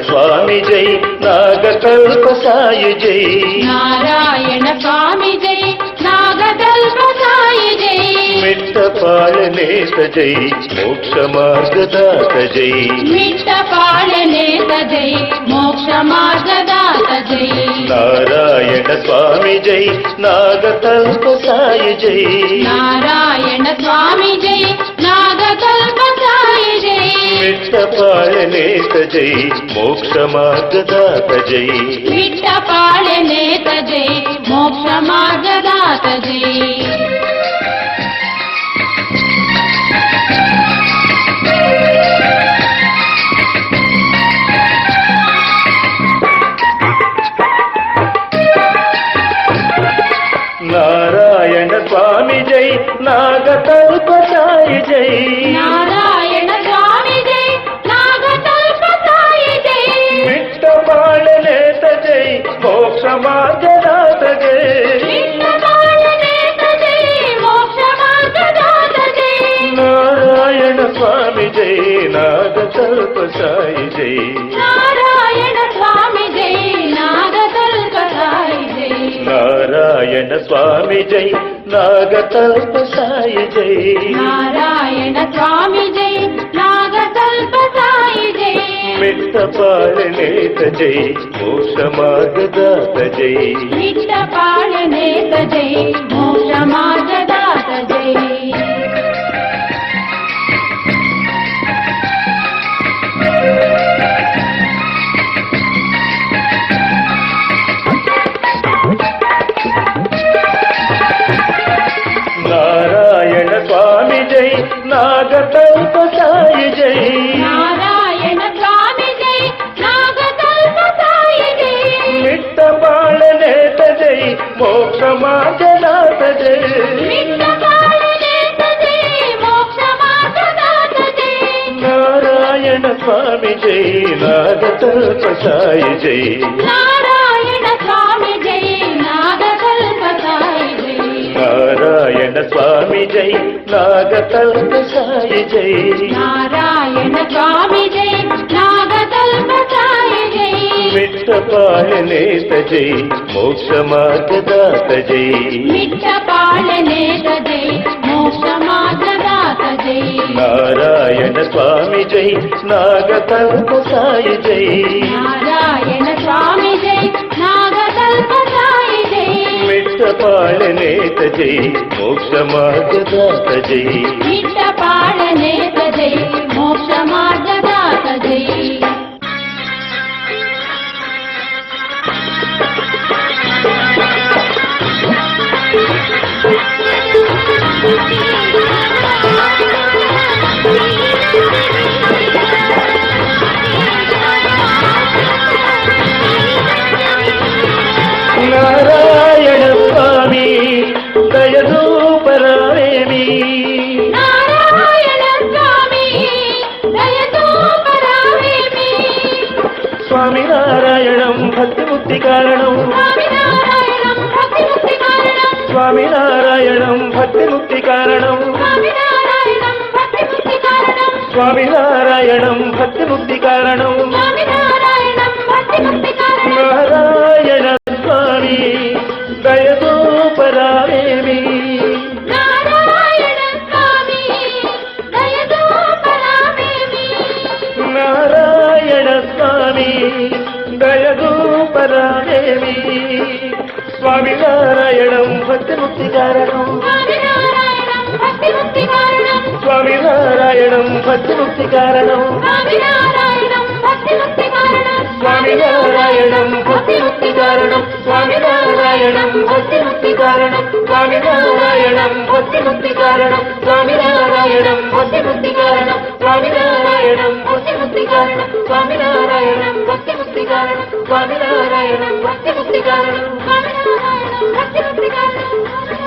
స్వామి జై నాగకల్ప సాయి జై నారాయణ స్వామి జై నాగకల్ప సాయి జై మిట్టపాళనేత జై మోక్ష మార్గదాత జై మిట్టపాళనేత జై మోక్ష మార్గదాత జై నారాయణ స్వామి జై నాగకల్ప సాయి జై నారాయణ స్వామి జై నాగకల్ప సాయి జై మిట్టపాళనేత జై మోక్ష మార్గదాత జై మిట్టపాళనేత జై మోక్ష మార్గదాత జై నారాయణ స్వామి జై నాగకల్ప సాయి జై నారాయణ స్వామి జై నాగకల్ప సాయి జై మిట్టపాళనేత జై మోక్ష మార్గదాత జై మిట్టపాళనేత జై మోక్ష మార్గదాత జై నారాయణ స్వామి జై నాగకల్ప సాయి జై నారాయణ స్వామి జై నాగకల్ప సాయి జై నారాయణ స్వామి జై నాగకల్ప సాయి జై నారాయణ స్వామి జై నాగకల్ప సాయి జై మిట్టపాళనేత జై మోక్ష మార్గదాత జై మిట్టపాళనేత జై మోక్ష మార్గదాత జై నారాయణ స్వామి జై నాగకల్ప సాయి జై నారాయణ స్వామి జై నాగకల్ప సాయి జై మిట్టపాళనేత జై మోక్ష మార్గదాత జై మిట్టపాళనేత జై మోక్ష మార్గదాత జై నారాయణ స్వామి జై నాగకల్ప సాయి జై నారాయణ స్వామి జై నాగకల్ప సాయి జై నారాయణ స్వామి జై నాగకల్ప సాయి జై నారాయణ స్వామి జై నాగకల్ప సాయి జై మిట్టపాళనేత జై మోక్ష మార్గదాత జై మిట్టపాళనేత జై మోక్ష మార్గదాత జై నారాయణ స్వామి జై నాగకల్ప సాయి జై నారాయణ స్వామి జై నాగకల్ప సాయి జై మిట్టపాళనేత జై మోక్ష మార్గదాత జై మిట్టపాళనేత జై మోక్ష మార్గదాత జై నారాయణ స్వామి దయదూపరావేమి నారాయణ స్వామి దయదూపరావేమి స్వామి నారాయణం భక్తి ముక్తి కారణం స్వామినారాయణం భక్తిముక్తి కారణం స్వామినారాయణం భక్తి ముక్తి కారణం స్వామినారాయణం భక్తిముక్తి కారణం స్వామినారాయణం భక్తి ముక్తి కారణం స్వామినారాయణం భక్తిముక్తి కారణం నారాయణ స్వామి దయదూపరావేమి నారాయణ స్వామి దయదూపరావేమి నారాయణ స్వామి దయదూపరావేమి స్వామినారాయణం భక్తి ముక్తి కారణం స్వామినారాయణం భక్తిముక్తి కారణం స్వామినారాయణం భక్తి ముక్తి కారణం స్వామినారాయణం భక్తిముక్తి కారణం స్వామినారాయణం భక్తి ముక్తి కారణం స్వామినారాయణం భక్తి ముక్తి కారణం స్వామినారాయణం భక్తి ముక్తి కారణం స్వామినారాయణం భక్తి ముక్తి కారణం స్వామినారాయణం భక్తి ముక్తి కారణం స్వామినారాయణం భక్తి ముక్తి కారణం స్వామినారాయణం భక్తి ముక్తి కారణం స్వామినారాయణం భక్తిముక్తి కారణం